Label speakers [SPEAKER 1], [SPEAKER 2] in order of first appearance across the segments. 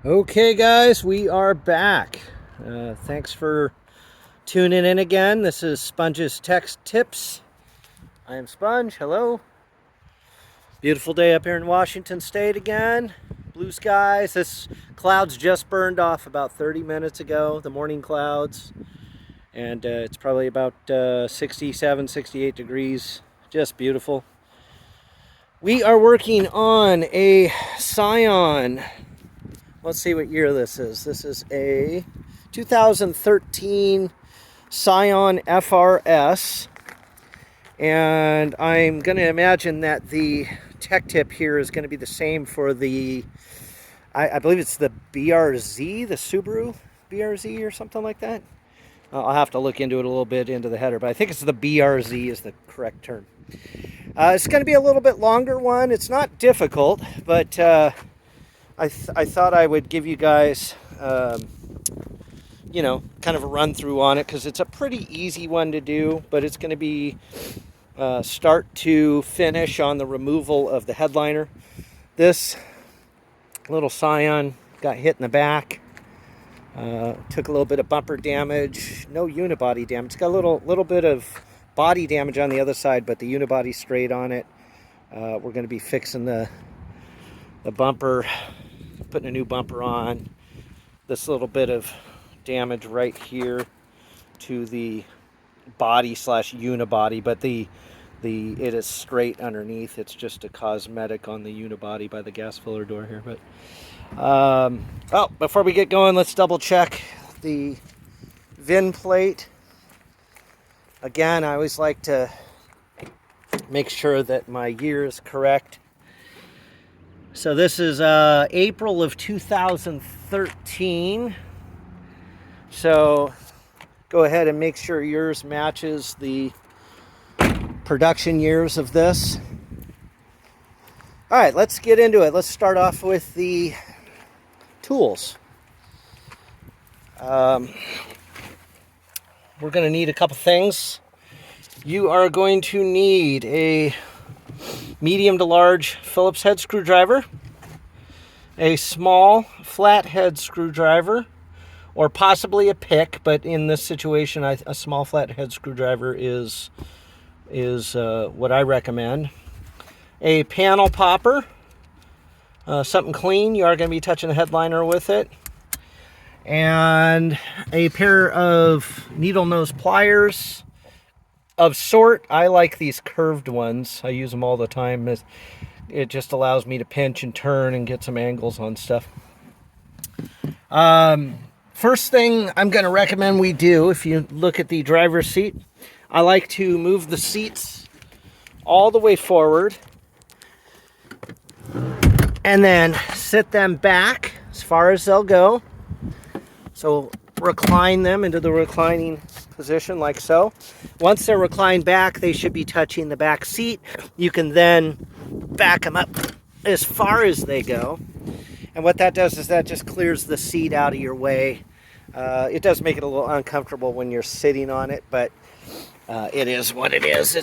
[SPEAKER 1] Okay, guys, we are back. Thanks for tuning in again. This is Sponge's Tech Tips. I am Sponge. Hello. Beautiful day up here in Washington State again. Blue skies. This clouds just burned off about 30 minutes ago, the morning clouds. And it's probably about 67, 68 degrees. Just beautiful. We are working on a Scion. Let's see what year this is. This is a 2013 Scion FRS. And I'm going to imagine that the tech tip here is going to be the same for the, I believe it's the BRZ, the Subaru BRZ or something like that. I'll have to look into it a little bit into the header, but I think it's the BRZ is the correct term. It's going to be a little bit longer one. It's not difficult, but I thought I would give you guys, kind of a run through on it because it's a pretty easy one to do, but it's going to be start to finish on the removal of the headliner. This little Scion got hit in the back, took a little bit of bumper damage, no unibody damage. It's got a little bit of body damage on the other side, but the unibody straight on it. We're going to be fixing the bumper, putting a new bumper on. This little bit of damage right here to the body slash unibody, but it is straight underneath. It's just a cosmetic on the unibody by the gas filler door here. But before we get going, let's double check the VIN plate. Again, I always like to make sure that my year is correct. So this is April of 2013. So go ahead and make sure yours matches the production years of this. All right, let's get into it. Let's start off with the tools. We're going to need a couple things. You are going to need a medium to large Phillips head screwdriver, a small flathead screwdriver, or possibly a pick, but in this situation, a small flathead screwdriver is what I recommend. A panel popper, something clean. You are going to be touching the headliner with it. And a pair of needle nose pliers of sort. I like these curved ones. I use them all the time. It just allows me to pinch and turn and get some angles on stuff. First thing I'm going to recommend we do, if you look at the driver's seat, I like to move the seats all the way forward and then sit them back as far as they'll go. So recline them into the reclining position like so. Once they're reclined back, they should be touching the back seat. You can then back them up as far as they go. And what that does is that just clears the seat out of your way. It does make it a little uncomfortable when you're sitting on it, but it is what it is.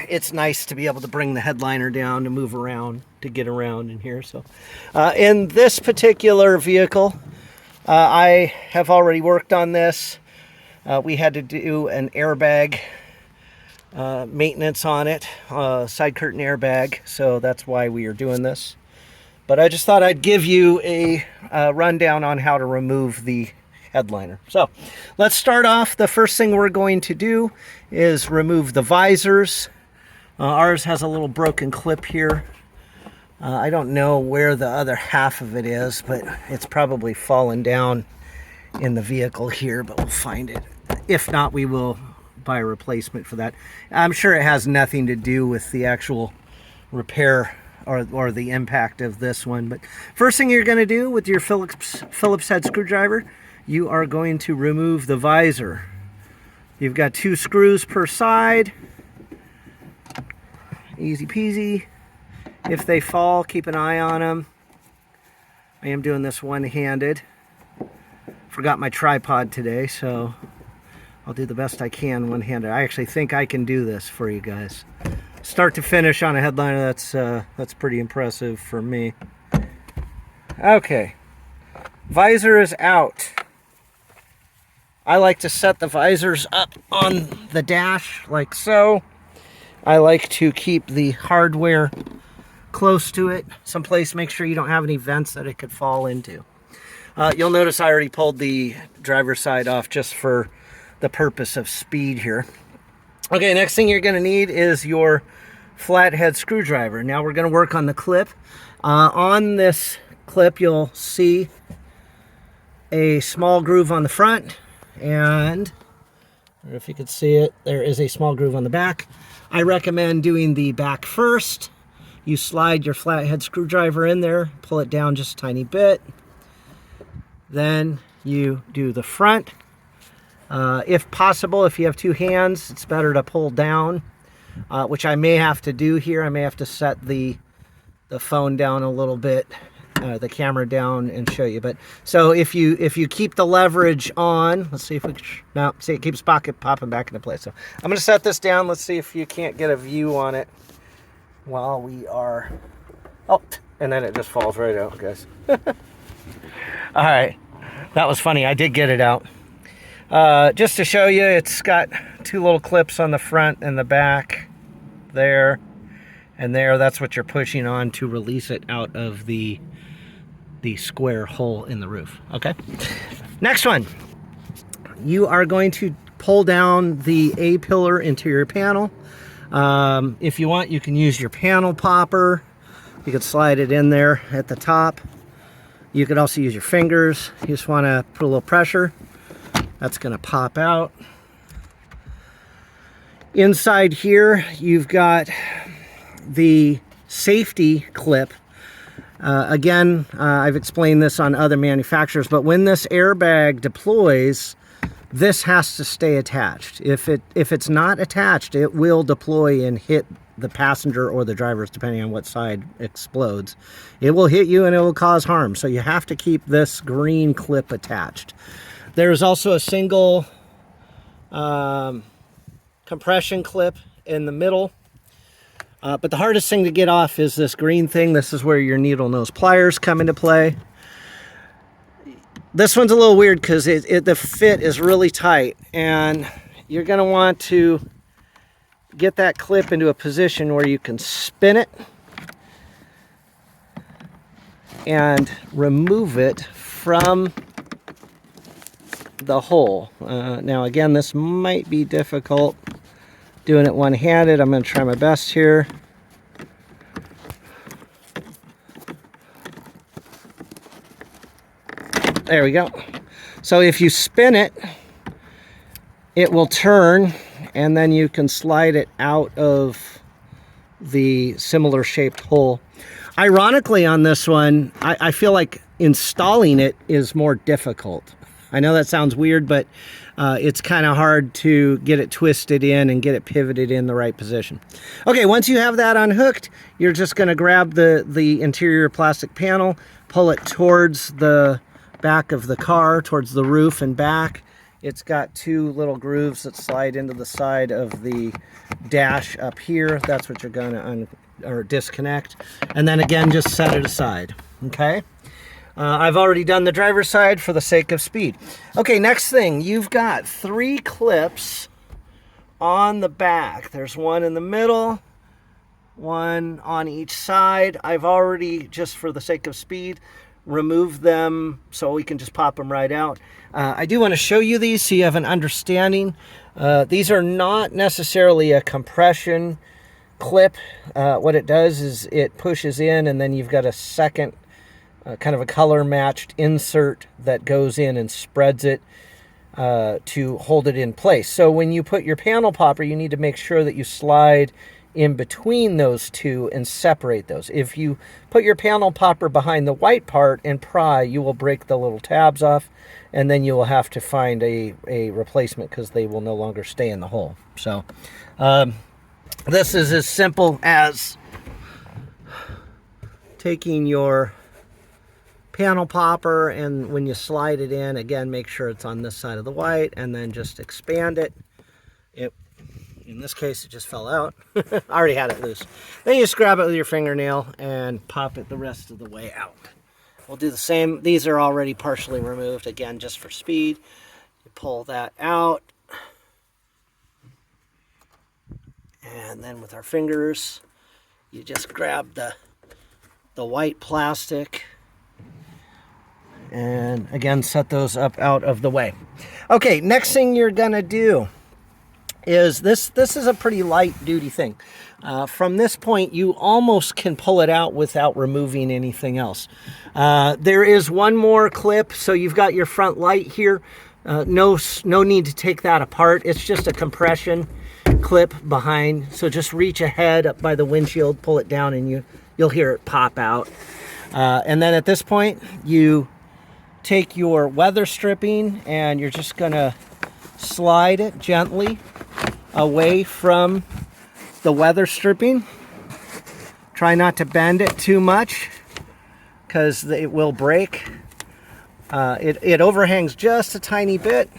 [SPEAKER 1] It's nice to be able to bring the headliner down to move around, to get around in here. So in this particular vehicle, I have already worked on this. We had to do an airbag maintenance on it, side curtain airbag, so that's why we are doing this. But I just thought I'd give you a rundown on how to remove the headliner. So let's start off. The first thing we're going to do is remove the visors. Ours has a little broken clip here. I don't know where the other half of it is, but it's probably fallen down in the vehicle here, but we'll find it. If not, we will buy a replacement for that. I'm sure it has nothing to do with the actual repair or the impact of this one. But first thing you're going to do with your Phillips head screwdriver, you are going to remove the visor. You've got 2 screws per side. Easy peasy. If they fall, keep an eye on them. I am doing this one-handed. Forgot my tripod today, so I'll do the best I can one-handed. I actually think I can do this for you guys. Start to finish on a headliner, that's pretty impressive for me. Okay, visor is out. I like to set the visors up on the dash like so. I like to keep the hardware close to it. Someplace, make sure you don't have any vents that it could fall into. You'll notice I already pulled the driver's side off just for the purpose of speed here. Okay, next thing you're going to need is your flathead screwdriver. Now we're going to work on the clip. On this clip, you'll see a small groove on the front, and I don't know if you can see it, there is a small groove on the back. I recommend doing the back first. You slide your flathead screwdriver in there, pull it down just a tiny bit. Then you do the front. If possible, if you have two hands, it's better to pull down, which I may have to do here. I may have to set the phone down a little bit, the camera down, and show you. But so if you keep the leverage on, let's see if we can, no, see, it keeps popping back into place. So I'm going to set this down. Let's see if you can't get a view on it while we are, oh, and then it just falls right out, guys. All right, that was funny. I did get it out. Just to show you, it's got two little clips on the front and the back, there and there. That's what you're pushing on to release it out of the square hole in the roof. Okay, next one. You are going to pull down the A-pillar interior panel. If you want, you can use your panel popper. You could slide it in there at the top. You could also use your fingers. You just want to put a little pressure. That's going to pop out. Inside here, you've got the safety clip. Again, I've explained this on other manufacturers, but when this airbag deploys, this has to stay attached. If it's not attached, it will deploy and hit the passenger or the drivers, depending on what side explodes. It will hit you and it will cause harm. So you have to keep this green clip attached. There's also a single compression clip in the middle. But the hardest thing to get off is this green thing. This is where your needle nose pliers come into play. This one's a little weird because the fit is really tight, and you're going to want to get that clip into a position where you can spin it and remove it from the hole. Now again, this might be difficult doing it one-handed. I'm going to try my best here. There we go. So if you spin it, it will turn, and then you can slide it out of the similar shaped hole. Ironically, on this one, I feel like installing it is more difficult. I know that sounds weird, but it's kind of hard to get it twisted in and get it pivoted in the right position. Okay, once you have that unhooked, you're just going to grab the interior plastic panel, pull it towards the back of the car, towards the roof and back. It's got two little grooves that slide into the side of the dash up here. That's what you're going to disconnect. And then again, just set it aside. Okay. I've already done the driver's side for the sake of speed. Okay, next thing, you've got 3 clips on the back. There's one in the middle, one on each side. I've already, just for the sake of speed, removed them so we can just pop them right out. I do want to show you these so you have an understanding. These are not necessarily a compression clip. What it does is it pushes in, and then you've got a second kind of a color matched insert that goes in and spreads it to hold it in place. So when you put your panel popper, you need to make sure that you slide in between those two and separate those. If you put your panel popper behind the white part and pry, you will break the little tabs off, and then you will have to find a replacement because they will no longer stay in the hole. So this is as simple as taking your panel popper, and when you slide it in, again, make sure it's on this side of the white, and then just expand it. In this case, it just fell out. I already had it loose. Then you just grab it with your fingernail and pop it the rest of the way out. we'll do the same. These are already partially removed, again, just for speed. You pull that out. And then with our fingers, you just grab the white plastic and again set those up out of the way. Okay, next thing you're gonna do is this is a pretty light duty thing. From this point you almost can pull it out without removing anything else. There is one more clip, so you've got your front light here. No need to take that apart. It's just a compression clip behind, so just reach ahead up by the windshield, pull it down, and you'll hear it pop out. And then at this point you take your weather stripping and you're just gonna slide it gently away from the weather stripping. Try not to bend it too much because it will break. It overhangs just a tiny bit,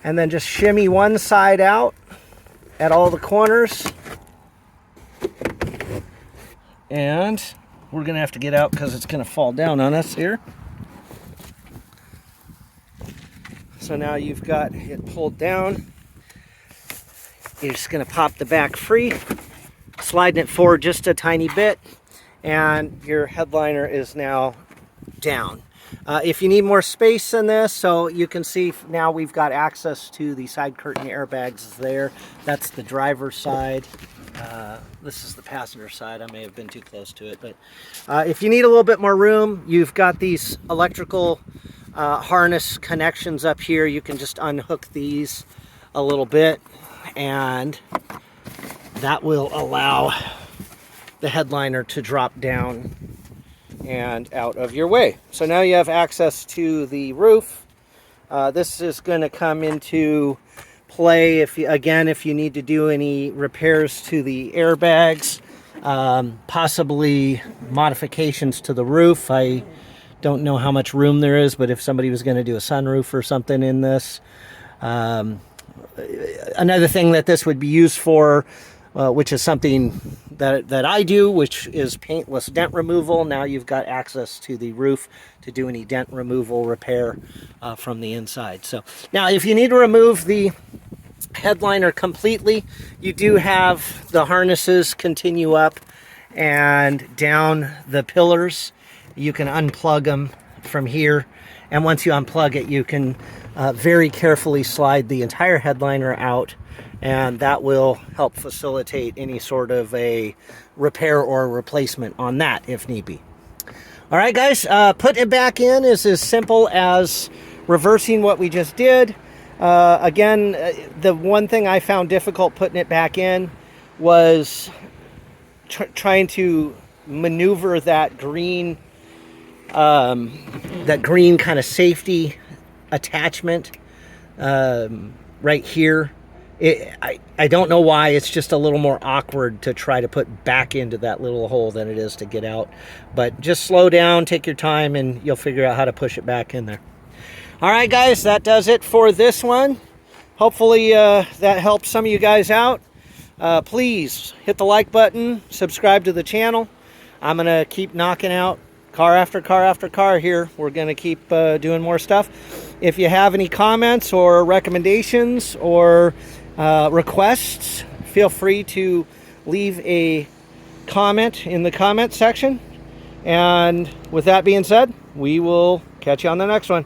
[SPEAKER 1] and then just shimmy one side out at all the corners. And we're gonna have to get out because it's gonna fall down on us here. So now you've got it pulled down. You're just gonna pop the back free, sliding it forward just a tiny bit, and your headliner is now down. If you need more space than this, so you can see now we've got access to the side curtain airbags there. That's the driver's side. This is the passenger side. I may have been too close to it, but if you need a little bit more room, you've got these electrical harness connections up here. You can just unhook these a little bit, and that will allow the headliner to drop down and out of your way. So now you have access to the roof. This is going to come into play if you need to do any repairs to the airbags, possibly modifications to the roof. I don't know how much room there is, but if somebody was going to do a sunroof or something in this. Another thing that this would be used for, which is something that I do, which is paintless dent removal. Now you've got access to the roof to do any dent removal repair from the inside. So now if you need to remove the headliner completely, you do have the harnesses continue up and down the pillars. You can unplug them from here, and once you unplug it, you can very carefully slide the entire headliner out, and that will help facilitate any sort of a repair or replacement on that if need be. All right, guys, putting it back in is as simple as reversing what we just did. Again, the one thing I found difficult putting it back in was trying to maneuver that green kind of safety attachment right here. I don't know why. It's just a little more awkward to try to put back into that little hole than it is to get out. But just slow down, take your time, and you'll figure out how to push it back in there. All right, guys, that does it for this one. Hopefully that helps some of you guys out. Please hit the like button, subscribe to the channel. I'm going to keep knocking out car after car after car here. We're going to keep doing more stuff. If you have any comments or recommendations or requests, feel free to leave a comment in the comment section. And with that being said, we will catch you on the next one.